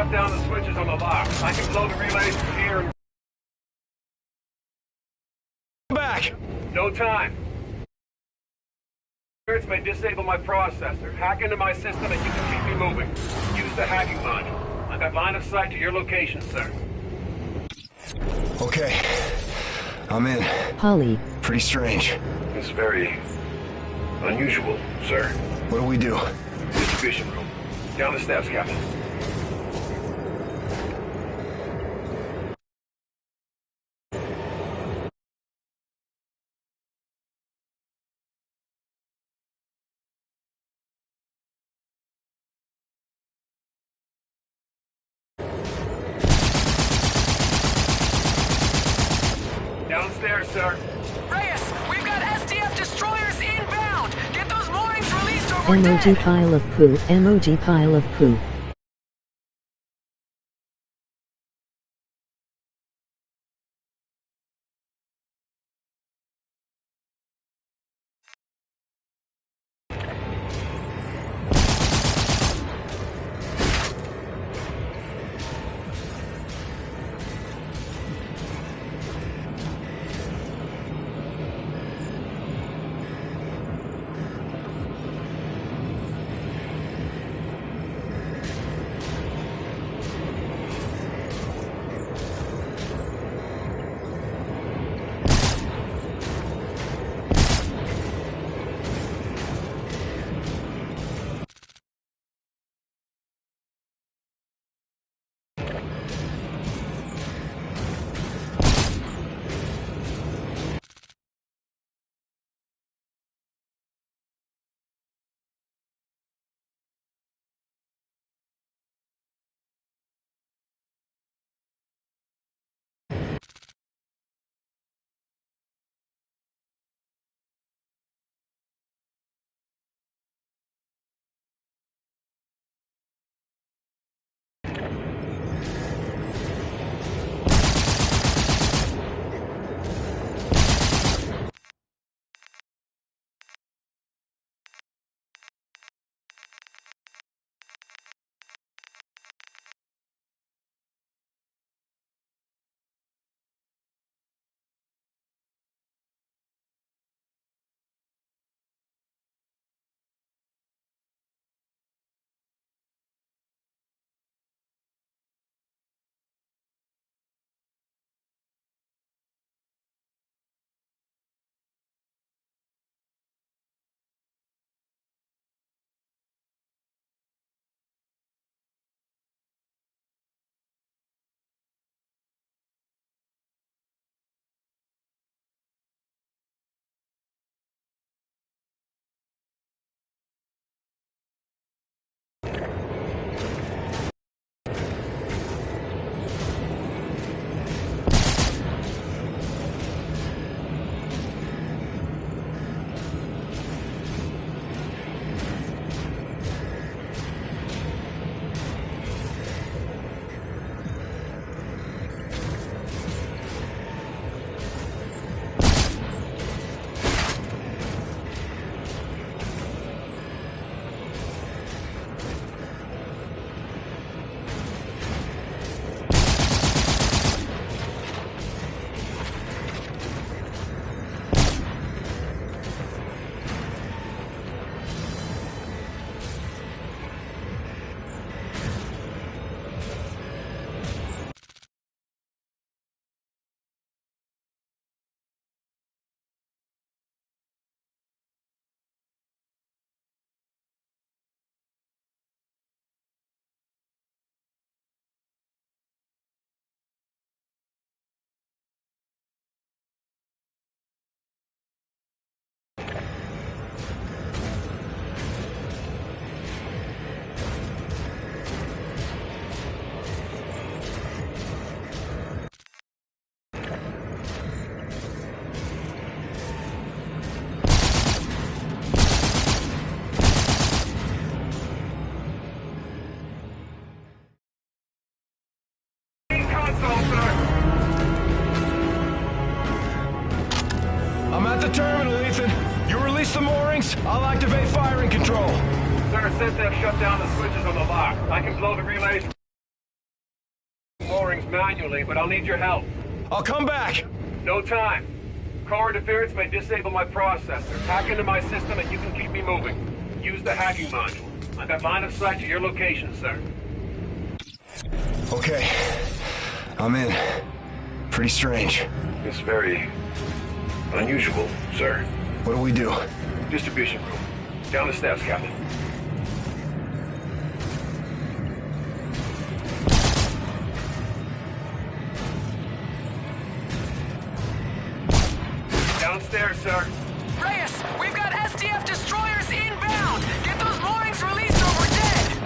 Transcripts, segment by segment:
shut down the switches on the lock. I can blow the relays from here and... Back! No time. Spirits may disable my processor. Hack into my system and you can keep me moving. Use the hacking module. I've got line of sight to your location, sir. Okay. I'm in. Polly. Pretty strange. It's very unusual, sir. What do we do? Distribution room. Down the steps, Captain. Downstairs, sir. Reyes, we've got SDF destroyers inbound! Get those moorings released or we're Emoji dead! pile of poop. Emoji pile of poop. the terminal, Ethan. You release the moorings, I'll activate firing control. Sir, since they've shut down the switches on the lock, I can blow the relays manually, but I'll need your help. I'll come back. No time. Core interference may disable my processor. Hack into my system and you can keep me moving. Use the hacking module. I got line of sight to your location, sir. Okay. I'm in. Pretty strange. It's very unusual, sir. What do we do? Distribution room. Down the steps, Captain. Downstairs, sir. Reyes, we've got SDF destroyers inbound! Get those moorings released or we're dead!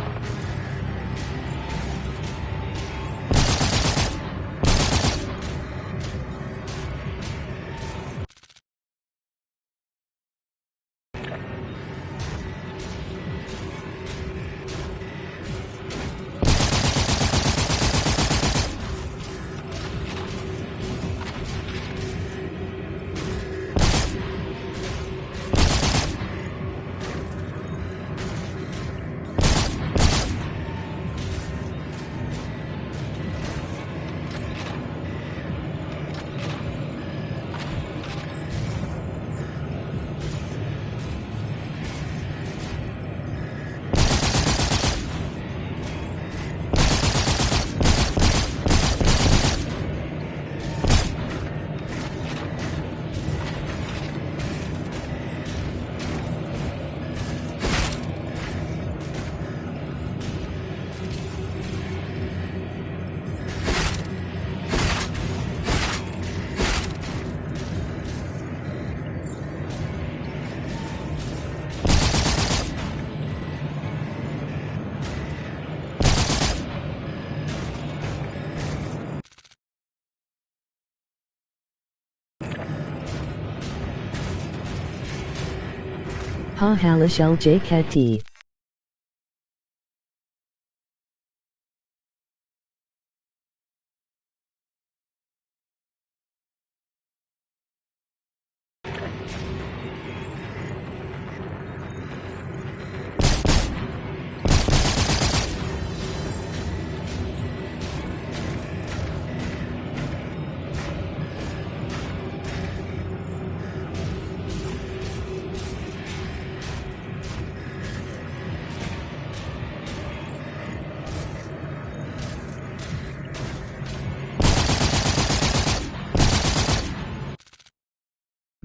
Ha halish LJKT.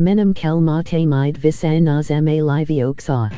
Menem kel mate mide visanas ma livioks a.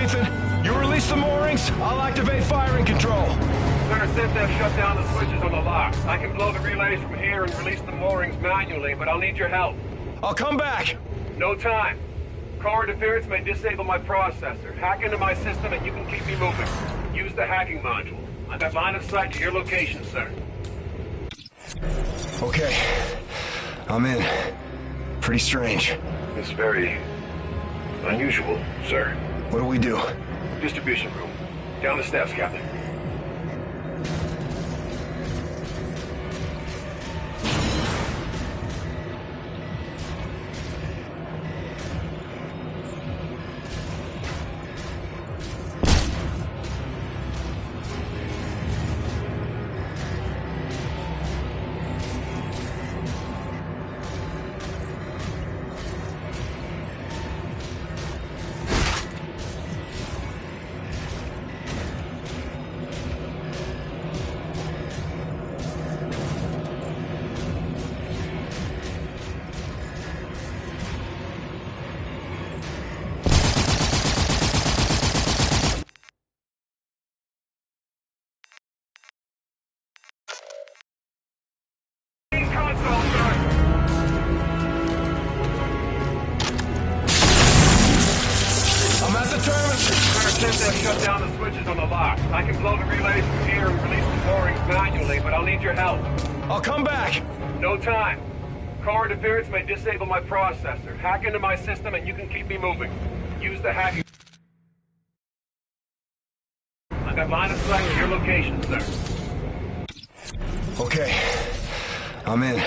Ethan. You release the moorings, I'll activate firing control. Sir, since they've shut down the switches on the locks, I can blow the relays from here and release the moorings manually, but I'll need your help. I'll come back. No time. Core interference may disable my processor. Hack into my system and you can keep me moving. Use the hacking module. I've got line of sight to your location, sir. Okay. I'm in. Pretty strange. It's very unusual, sir. What do we do? Distribution room. Down the steps, Captain. Since they've shut down the switches on the locks, I can blow the relays from here and release the moorings manually, but I'll need your help. I'll come back. No time. Core interference may disable my processor. Hack into my system and you can keep me moving. Use the hacking... I've got line of sight to your location, sir. Okay. I'm in.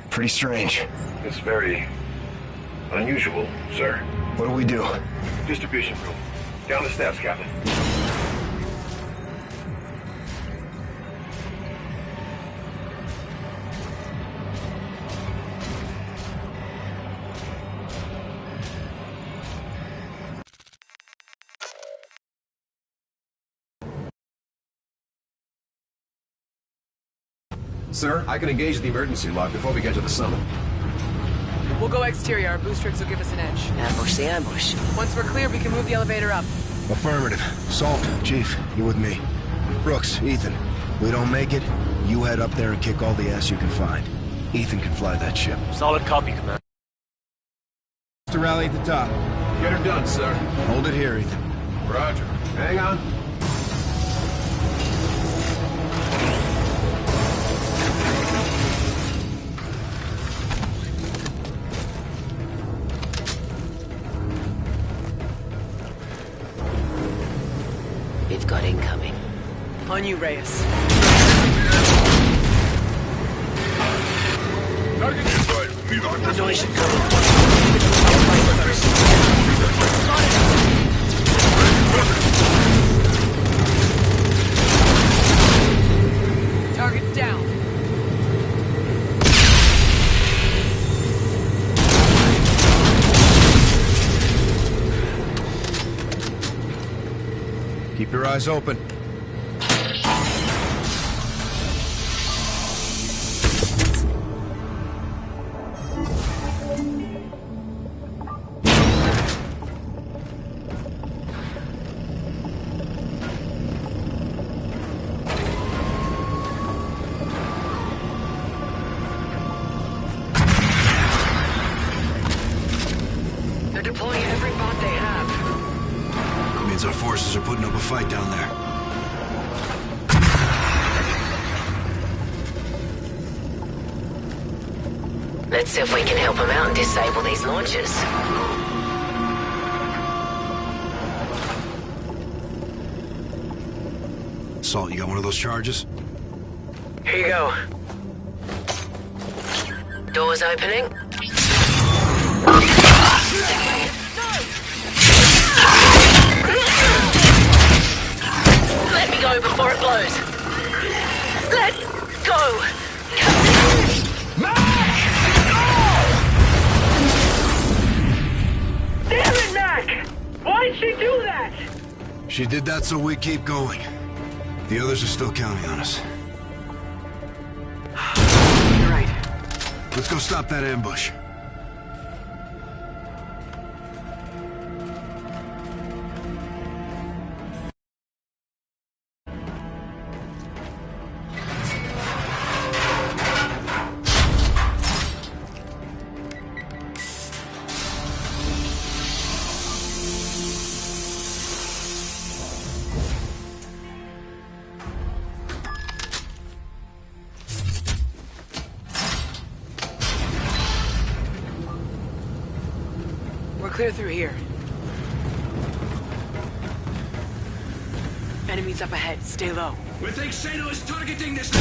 Pretty strange. It's very unusual, sir. What do we do? Distribution room. Down the steps, Captain. Sir, I can engage the emergency lock before we get to the summit. We'll go exterior. Our boost rigs will give us an edge. Ambush the ambush. Once we're clear, we can move the elevator up. Affirmative. Salt, Chief, you with me. Brooks, Ethan, we don't make it, you head up there and kick all the ass you can find. Ethan can fly that ship. Solid copy, Commander. To rally at the top. Get her done, sir. Hold it here, Ethan. Roger. Hang on. We've got incoming. On you, Reyes. The noise should come Target's down. Keep your eyes open. They're deploying every bot they have. Means our forces are putting up a fight down there. Let's see if we can help them out and disable these launchers. Salt, you got one of those charges? Here you go. Doors opening. Let me go before it blows. Let go. Damn it, Mac! Why'd she do that? She did that so we keep going. The others are still counting on us. You're right. Let's go stop that ambush. clear through here. Enemies up ahead. Stay low. We think Shano is targeting this.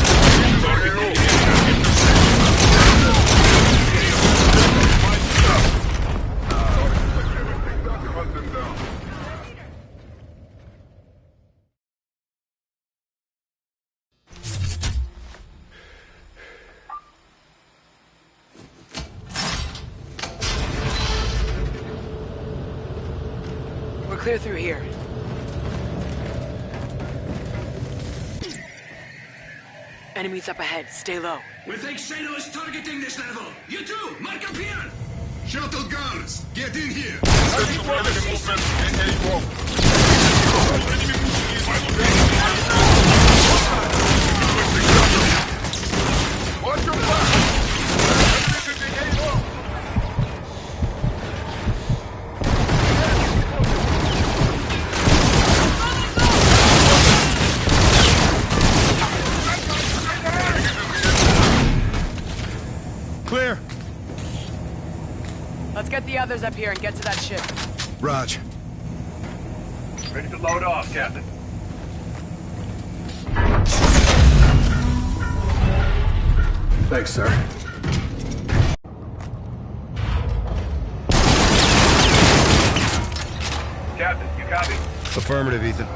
We're clear through here. Enemies up ahead. Stay low. We think Shano is targeting this level. You too. Mark up here. Shuttle guards, get in here! Watch your back! Clear! Let's get the others up here and get to that ship. Raj. Ready to load off, Captain. Thanks, sir. Captain, you copy? Affirmative, Ethan.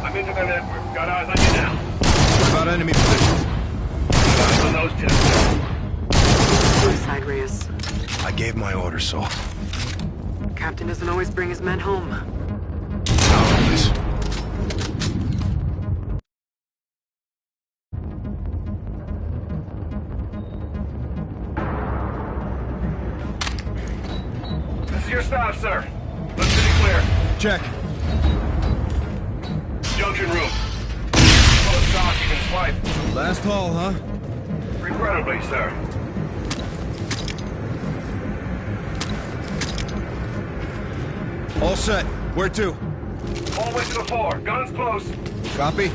I'm into the network. Got eyes on you now. What about enemy positions? Got eyes on those two. Suicide, Reyes. I gave my orders, so... Captain doesn't always bring his men home. Not always. This is your stop, sir. Looks pretty clear. Check. Junction room. Full of stock, you can swipe. Last haul, huh? Regrettably, sir. All set. Where to? Hallway to the floor. Guns close. Copy.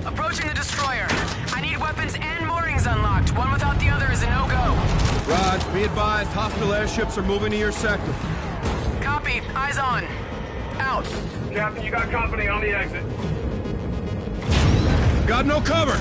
Approaching the destroyer. I need weapons and moorings unlocked. One without the other is a no-go. Raj, be advised, hostile airships are moving to your sector. Copy. Eyes on. Out. Captain, you got company on the exit. Got no cover!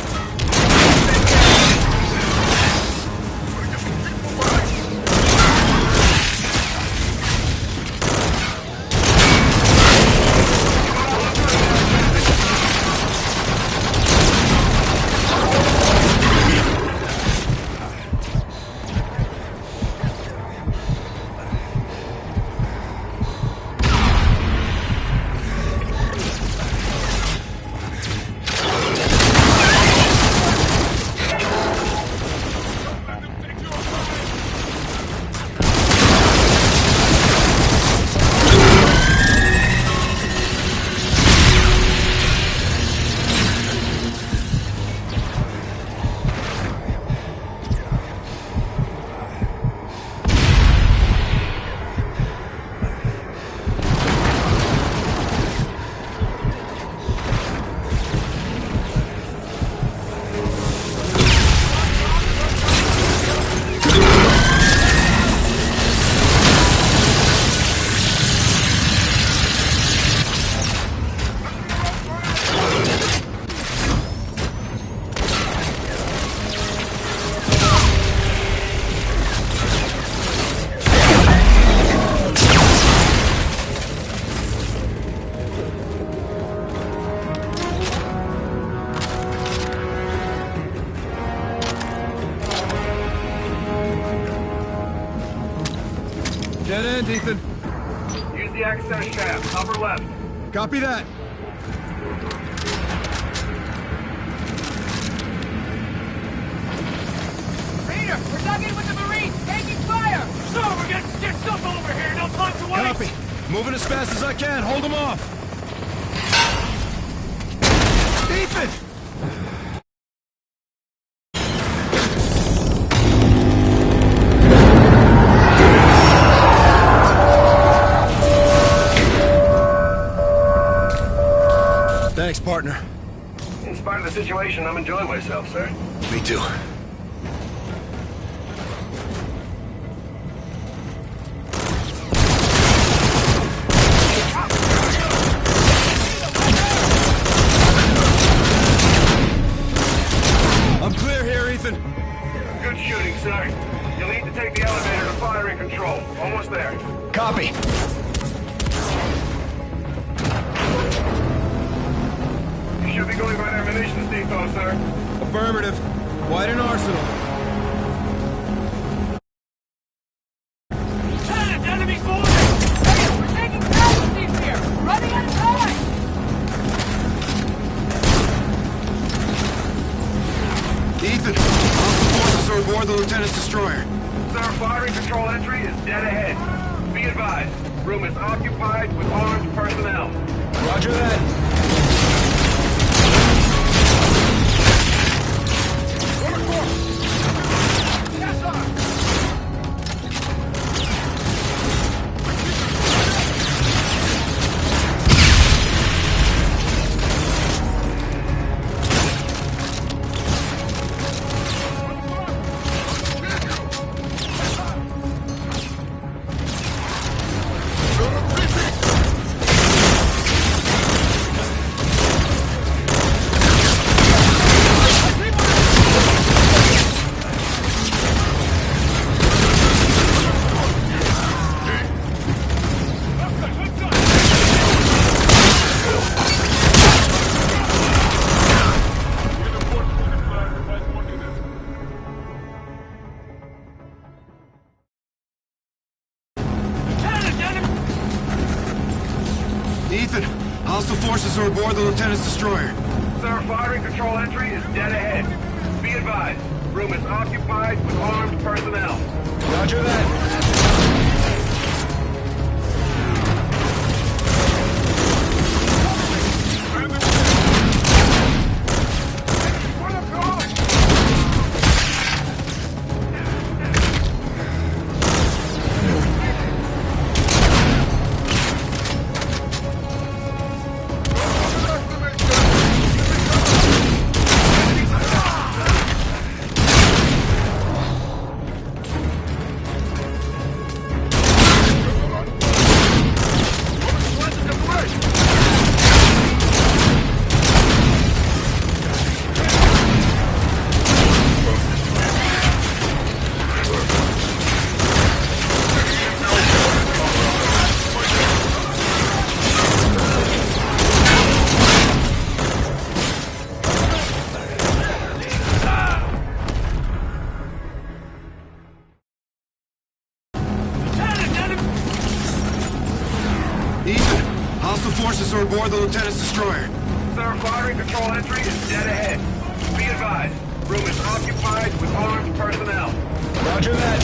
Dead end, Ethan. Use the access shaft. Upper left. Copy that. target with the Marine, taking fire! So, we're getting stitched up over here, no time to wait! Copy. Moving as fast as I can. Hold them off. Ethan! Thanks, partner. In spite of the situation, I'm enjoying myself, sir. Me too. I'm clear here, Ethan. Good shooting, sir. You'll need to take the elevator to firing control. Almost there. Copy. You should be going by their munitions depot, sir. Affirmative. Quite an arsenal. Lieutenant, enemy moving! Hey, we're taking casualties here! Running out of time! Ethan, hostile forces are aboard the Lieutenant's destroyer. Sir, firing control entry is dead ahead. Be advised, room is occupied with armed personnel. Roger that. Yes, sir! Ethan, hostile forces are aboard the Lieutenant's destroyer. Sir, firing control entry is dead ahead. Be advised, room is occupied with armed personnel. Roger that. Ethan, hostile forces are aboard the Lieutenant's destroyer. Sir, firing control entry is dead ahead. Be advised, room is occupied with armed personnel. Roger that.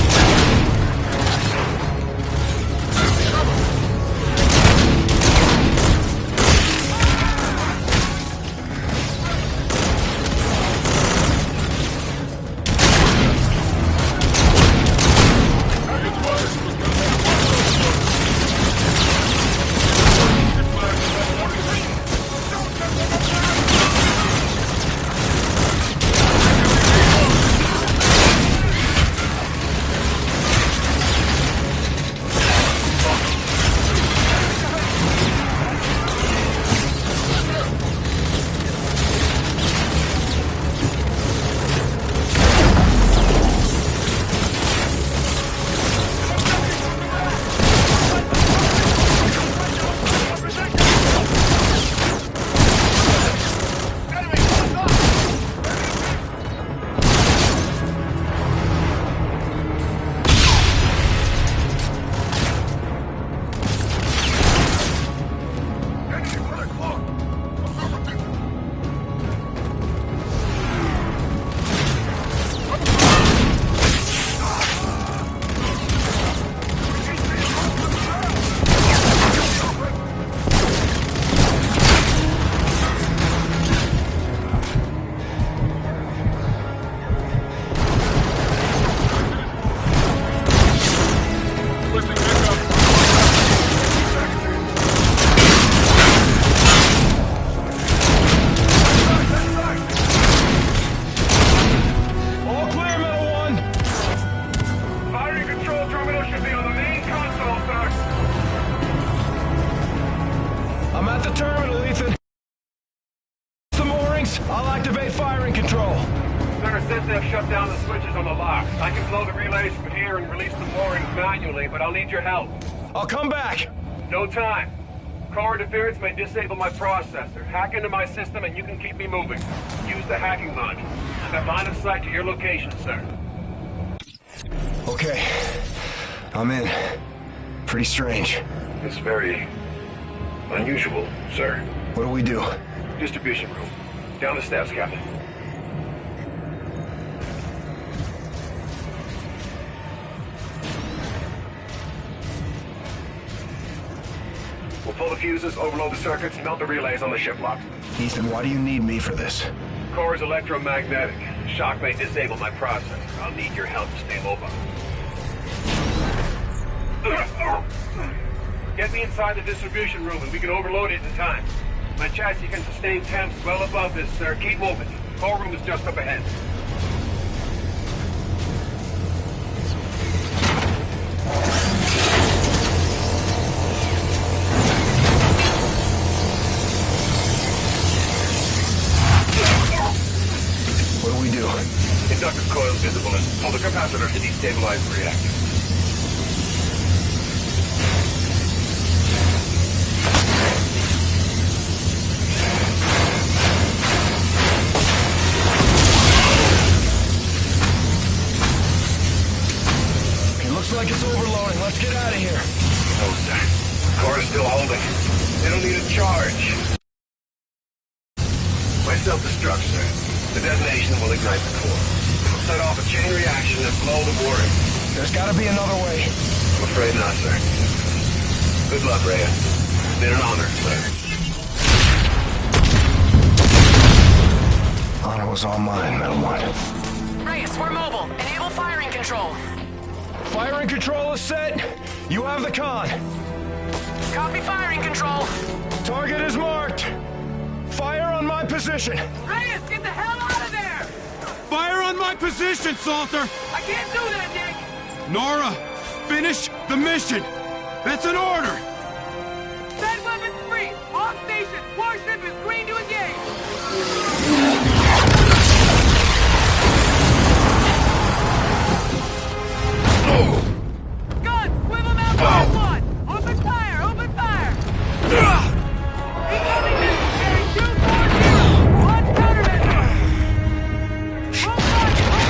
shut down the switches on the locks. I can blow the relays from here and release the moorings manually, but I'll need your help. I'll come back. No time. Car interference may disable my processor. Hack into my system and you can keep me moving. Use the hacking module. I've got line of sight to your location, sir. Okay. I'm in. Pretty strange. It's very unusual, sir. What do we do? Distribution room. Down the steps, Captain. We'll pull the fuses, overload the circuits, melt the relays on the ship locks. Ethan, why do you need me for this? Core is electromagnetic. Shock may disable my processor. I'll need your help to stay mobile. Get me inside the distribution room and we can overload it in time. My chassis can sustain temps well above this, sir. Keep moving. Core room is just up ahead. What do we do? Inductive coils visible and pull the capacitor to destabilize the reactor. Looks like it's overloading. Let's get out of here. No, sir. Core is still holding. They don't need a charge. My self-destruct, sir. The detonation will ignite the core. It'll set off a chain reaction and blow the mooring. There's gotta be another way. I'm afraid not, sir. Good luck, Rhea. It's been an honor, sir. Honor was all mine, Metal One. Reyes, we're mobile. Enable firing control. Firing control is set. You have the con. Copy firing control. Target is marked. Fire on my position. Reyes, get the hell out of there! Fire on my position, Salter! I can't do that, Nick! Nora, finish the mission! That's an order! Set weapons free! All stations! Warship is green to engage! Guns! Swivel mount Mark 1! Open fire! Open fire! Incoming missile carrying 240! Launch countermeasure! Hold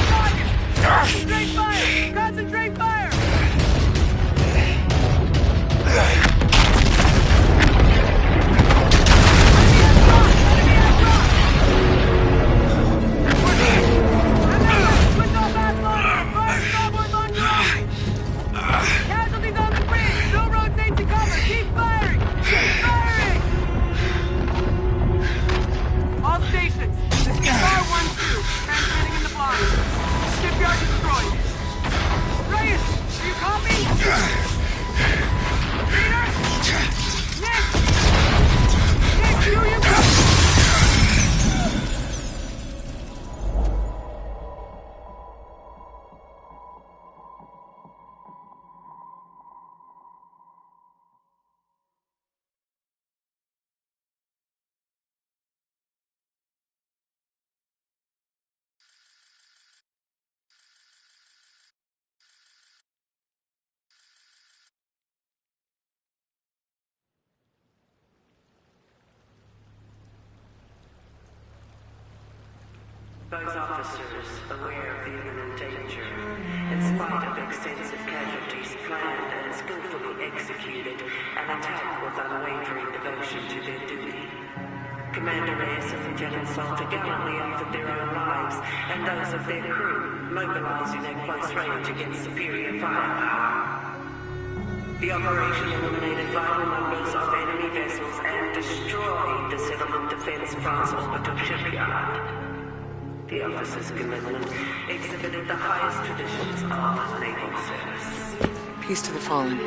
target! Concentrate fire! Concentrate fire! Casualties on the bridge! No rotate to cover! Keep firing! Keep firing! All stations, this is R-12, transmitting in the blind. Shipyard destroyed. Reyes, do you copy? Peter? Nick, do you copy? Those officers, aware of the imminent danger, in spite of extensive casualties, planned and skillfully executed an attack with unwavering devotion to their duty. Commander Reyes and Lieutenant Salter gallantly offered their own lives and those of their crew, mobilizing at close range against superior firepower. The operation eliminated vital numbers of enemy vessels and destroyed the Settlement Defense France orbital shipyard. The officer's commitment exhibited the highest traditions of naval service. Peace to the fallen.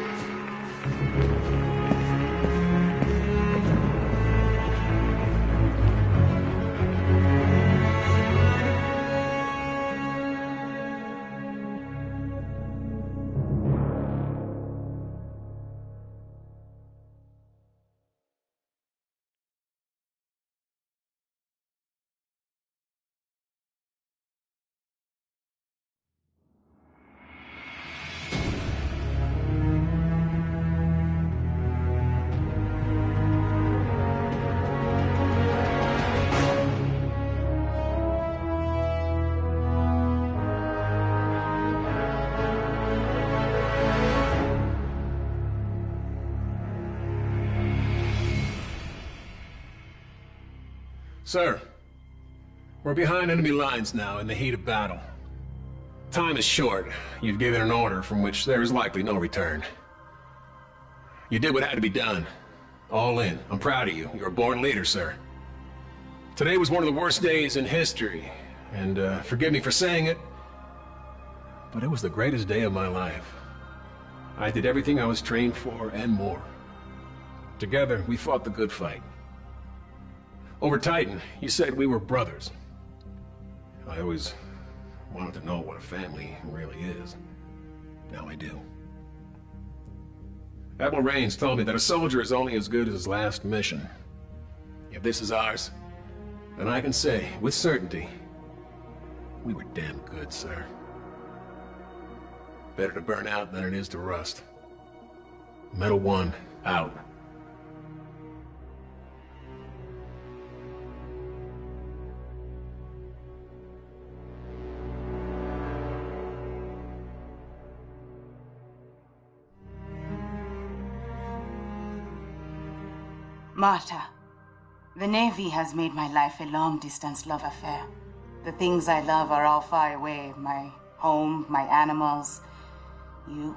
Sir, we're behind enemy lines now in the heat of battle. Time is short. You've given an order from which there is likely no return. You did what had to be done. All in. I'm proud of you. You're a born leader, sir. Today was one of the worst days in history, and forgive me for saying it, but it was the greatest day of my life. I did everything I was trained for and more. Together, we fought the good fight. Over Titan, you said we were brothers. I always wanted to know what a family really is. Now I do. Admiral Raines told me that a soldier is only as good as his last mission. If this is ours, then I can say, with certainty, we were damn good, sir. Better to burn out than it is to rust. Metal 1, out. Marta, the Navy has made my life a long-distance love affair. The things I love are all far away. My home, my animals, you.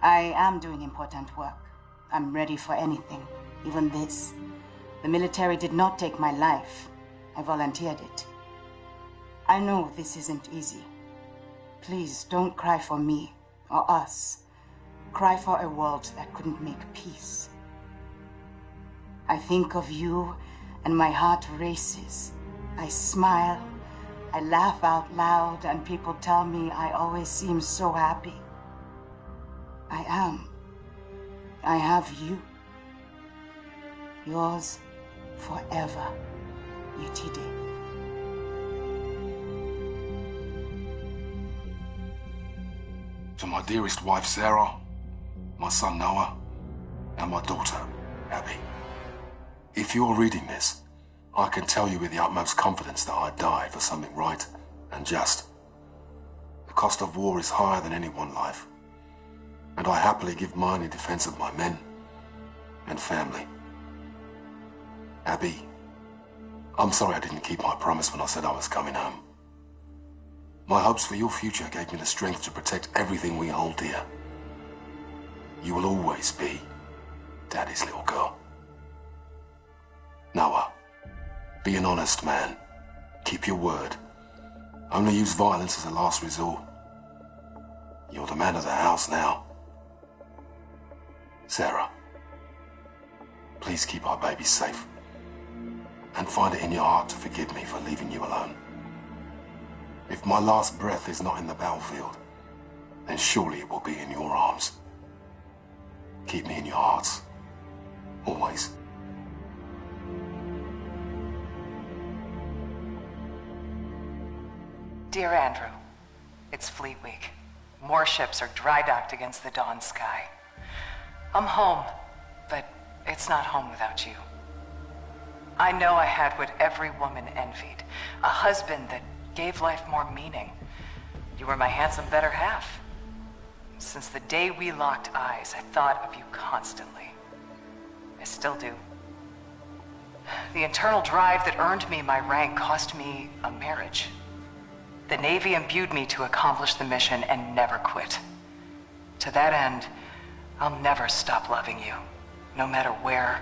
I am doing important work. I'm ready for anything, even this. The military did not take my life. I volunteered it. I know this isn't easy. Please don't cry for me or us. Cry for a world that couldn't make peace. I think of you and my heart races. I smile, I laugh out loud, and people tell me I always seem so happy. I am. I have you. Yours forever, UTD. To my dearest wife, Sarah, my son, Noah, and my daughter, Abby. If you're reading this, I can tell you with the utmost confidence that I died for something right and just. The cost of war is higher than any one life, and I happily give mine in defense of my men and family. Abby, I'm sorry I didn't keep my promise when I said I was coming home. My hopes for your future gave me the strength to protect everything we hold dear. You will always be Daddy's little girl. Noah, be an honest man. Keep your word. Only use violence as a last resort. You're the man of the house now. Sarah, please keep our baby safe. And find it in your heart to forgive me for leaving you alone. If my last breath is not in the battlefield, then surely it will be in your arms. Keep me in your hearts. Always. Dear Andrew, it's Fleet Week. More ships are dry docked against the dawn sky. I'm home, but it's not home without you. I know I had what every woman envied, a husband that gave life more meaning. You were my handsome better half. Since the day we locked eyes, I thought of you constantly. I still do. The internal drive that earned me my rank cost me a marriage. The Navy imbued me to accomplish the mission and never quit. To that end, I'll never stop loving you, no matter where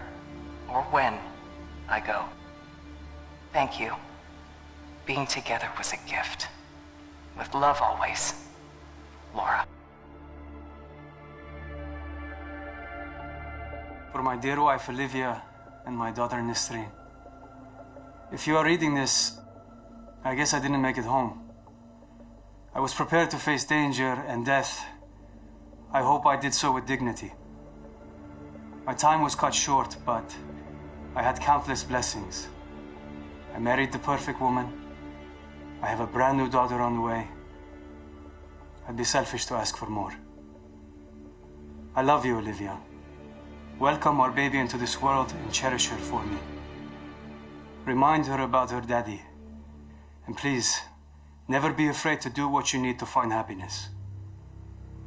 or when I go. Thank you. Being together was a gift. With love always, Laura. For my dear wife Olivia and my daughter Nisreen. If you are reading this, I guess I didn't make it home. I was prepared to face danger and death. I hope I did so with dignity. My time was cut short, but I had countless blessings. I married the perfect woman. I have a brand new daughter on the way. I'd be selfish to ask for more. I love you, Olivia. Welcome our baby into this world and cherish her for me. Remind her about her daddy. And please, never be afraid to do what you need to find happiness.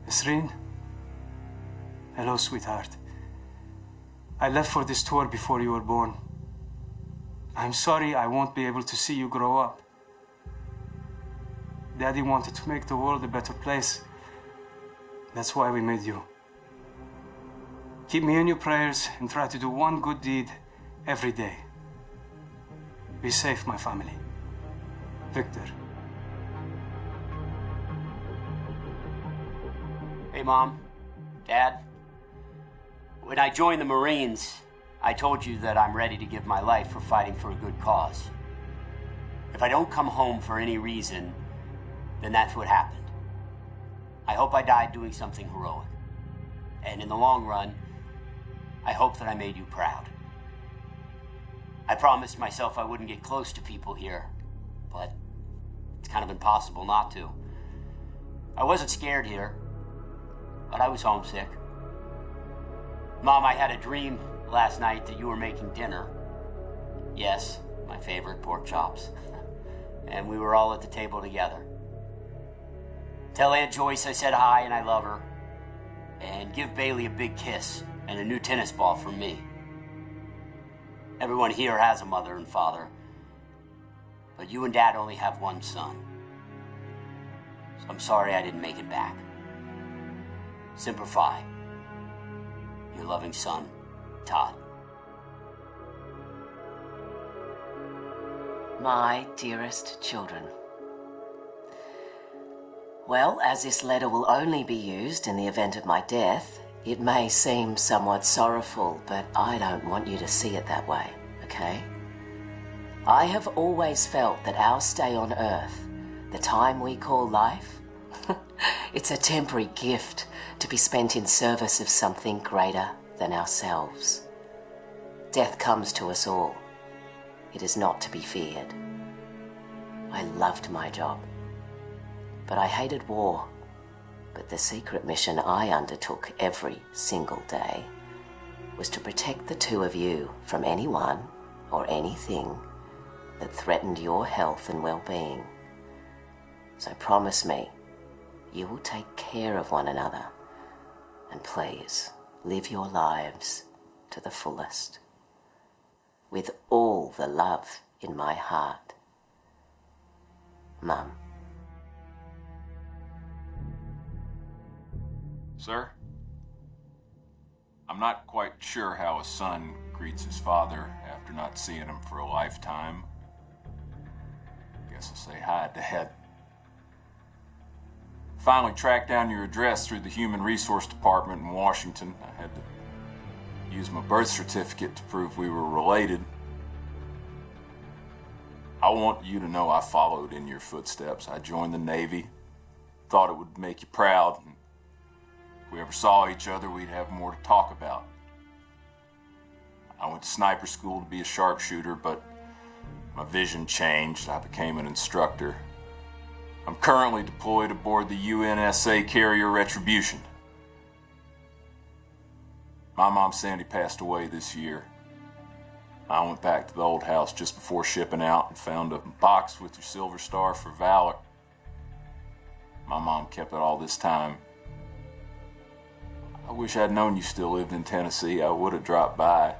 Nisreen? Hello, sweetheart. I left for this tour before you were born. I'm sorry I won't be able to see you grow up. Daddy wanted to make the world a better place. That's why we made you. Keep me in your prayers and try to do one good deed every day. Be safe, my family. Victor. Hey, Mom. Dad. When I joined the Marines, I told you that I'm ready to give my life for fighting for a good cause. If I don't come home for any reason, then that's what happened. I hope I died doing something heroic. And in the long run, I hope that I made you proud. I promised myself I wouldn't get close to people here, but it's kind of impossible not to. I wasn't scared here, but I was homesick. Mom, I had a dream last night that you were making dinner. Yes, my favorite, pork chops. And we were all at the table together. Tell Aunt Joyce I said hi and I love her. And give Bailey a big kiss and a new tennis ball from me. Everyone here has a mother and father, but you and Dad only have one son. So I'm sorry I didn't make it back. Semper Fi. Your loving son, Todd. My dearest children. Well, as this letter will only be used in the event of my death, it may seem somewhat sorrowful, but I don't want you to see it that way, okay? I have always felt that our stay on Earth, the time we call life, it's a temporary gift to be spent in service of something greater than ourselves. Death comes to us all. It is not to be feared. I loved my job, but I hated war. But the secret mission I undertook every single day was to protect the two of you from anyone or anything that threatened your health and well-being. So promise me you will take care of one another, and please live your lives to the fullest, with all the love in my heart. Mum. Sir, I'm not quite sure how a son greets his father after not seeing him for a lifetime. Guess I'll say hi, Dad. Finally tracked down your address through the Human Resource Department in Washington. I had to use my birth certificate to prove we were related. I want you to know I followed in your footsteps. I joined the Navy, thought it would make you proud. If we ever saw each other, we'd have more to talk about. I went to sniper school to be a sharpshooter, but my vision changed. I became an instructor. I'm currently deployed aboard the UNSA carrier Retribution. My mom Sandy passed away this year. I went back to the old house just before shipping out and found a box with your Silver Star for Valor. My mom kept it all this time. I wish I'd known you still lived in Tennessee. I would have dropped by.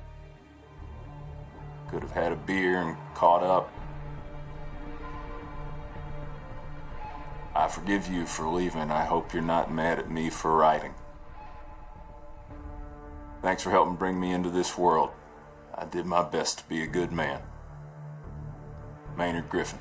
Could have had a beer and caught up. I forgive you for leaving. I hope you're not mad at me for writing. Thanks for helping bring me into this world. I did my best to be a good man. Maynard Griffin.